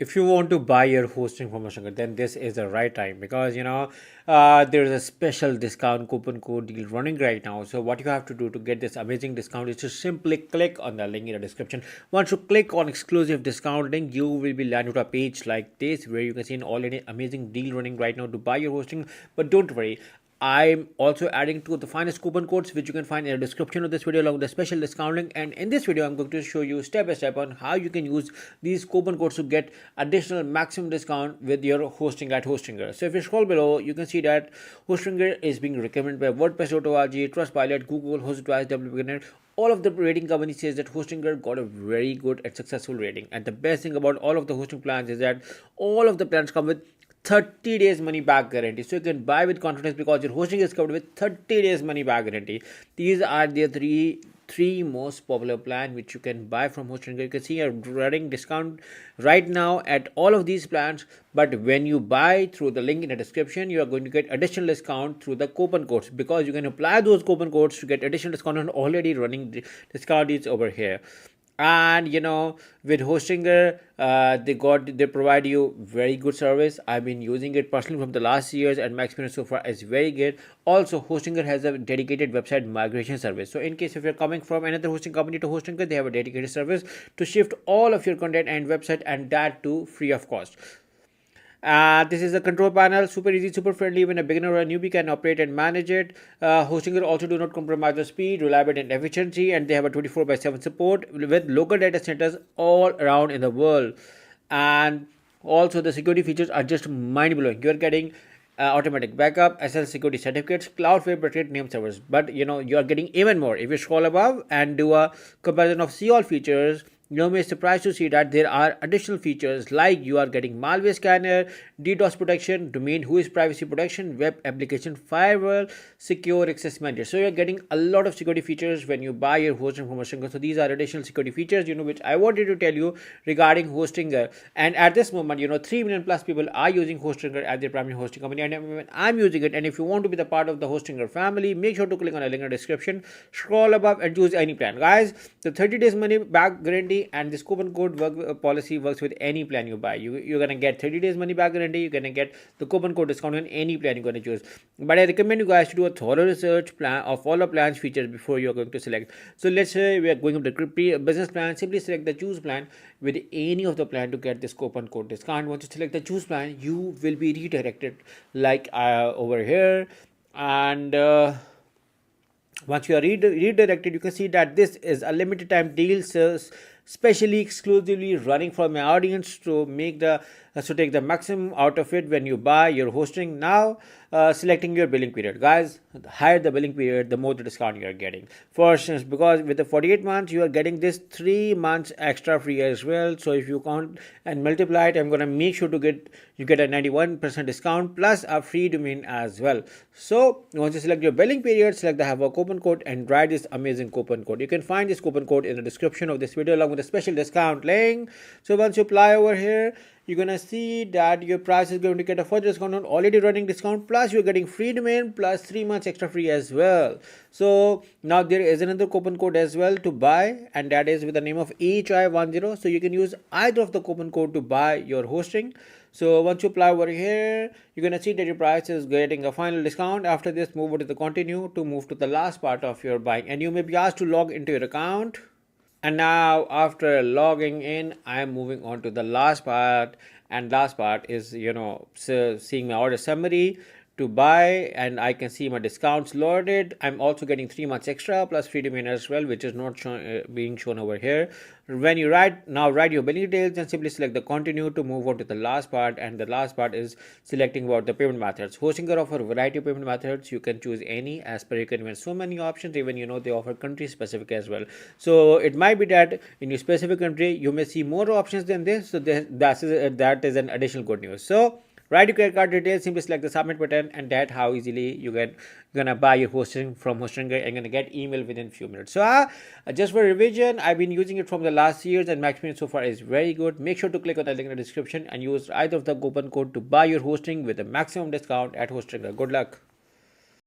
If you want to buy your hosting from HostGator, then this is the right time because there is a special discount coupon code deal running right now. So what you have to do to get this amazing discount is to simply click on the link in the description. Once you click on exclusive discount link, you will be landed to a page like this where you can see an already amazing deal running right now to buy your hosting. But don't worry, I'm also adding to the finest coupon codes which you can find in the description of this video along with the special discount link. And in this video, I'm going to show you step by step on how you can use these coupon codes to get additional maximum discount with your hosting at Hostinger. So if you scroll below, you can see that Hostinger is being recommended by WordPress.org, Trustpilot, Google, HostTwice, WPNet. All of the rating companies says that Hostinger got a very good and successful rating. And the best thing about all of the hosting plans is that all of the plans come with 30 days money back guarantee, so you can buy with confidence because your hosting is covered with 30 days money back guarantee. These are the three most popular plan which you can buy from Hostinger. You can see a running discount right now at all of these plans, but when you buy through the link in the description, you are going to get additional discount through the coupon codes because you can apply those coupon codes to get additional discount on already running discount is over here. And with Hostinger, they provide you very good service. I've been using it personally from the last years and my experience so far is very good. Also, Hostinger has a dedicated website migration service, so in case if you're coming from another hosting company to Hostinger, they have a dedicated service to shift all of your content and website, and that too free of cost. This is the control panel, super easy, super friendly. Even a beginner or a newbie can operate and manage it. Hostinger also do not compromise the speed, reliability and efficiency, and they have a 24/7 support with local data centers all around in the world. And also the security features are just mind-blowing. You're getting automatic backup, SL security certificates, cloud web protected name servers. But you are getting even more. If you scroll above and do a comparison of see all features, you may be surprised to see that there are additional features like you are getting malware scanner, DDoS protection, domain who is privacy protection, web application firewall, secure access manager. So you're getting a lot of security features when you buy your hosting from Hostinger. So these are additional security features, which I wanted to tell you regarding Hostinger. And at this moment, 3 million plus people are using Hostinger as their primary hosting company, and I'm using it. And if you want to be the part of the Hostinger family, make sure to click on the link in the description, scroll above and choose any plan. Guys, the 30 days money back guarantee and this coupon code policy works with any plan you buy. You're gonna get 30 days money back guarantee. You're gonna get the coupon code discount on any plan you're gonna choose. But I recommend you guys to do a thorough research plan of all the plans features before you're going to select. So let's say we are going up the business plan. Simply select the choose plan with any of the plan to get this coupon code discount. Once you select the choose plan, you will be redirected like over here. And once you are redirected, you can see that this is a limited time deal, specially exclusively running for my audience to make to take the maximum out of it when you buy your hosting. Now selecting your billing period, guys, the higher the billing period, the more the discount you are getting. For instance, because with the 48 months you are getting this 3 months extra free as well. So if you count and multiply it, I'm gonna make sure to get a 91% discount plus a free domain as well. So once you select your billing period, select the have a coupon code and write this amazing coupon code. You can find this coupon code in the description of this video along with a special discount link. So once you apply over here, you're gonna see that your price is going to get a further discount on already running discount, plus you're getting free domain plus 3 months extra free as well. So now there is another coupon code as well to buy, and that is with the name of HI10. So you can use either of the coupon code to buy your hosting. So once you apply over here, you're gonna see that your price is getting a final discount. After this, move over to the continue to move to the last part of your buying, and you may be asked to log into your account. And now after logging in, I am moving on to the last part, and last part is seeing my order summary to buy, and I can see my discounts loaded. I'm also getting 3 months extra plus free domain as well, which is not being shown over here. When you write your billing details and simply select the continue to move on to the last part, and the last part is selecting about the payment methods. Hostinger offer a variety of payment methods. You can choose any as per your convenience. So many options, even they offer country specific as well. So it might be that in your specific country you may see more options than this. So that is an additional good news. So write your credit card details, simply select the submit button, and that's how easily you're gonna buy your hosting from Hostinger and gonna get email within few minutes. So just for revision, I've been using it from the last years and my experience so far is very good. Make sure to click on the link in the description and use either of the coupon code to buy your hosting with a maximum discount at Hostinger. Good luck.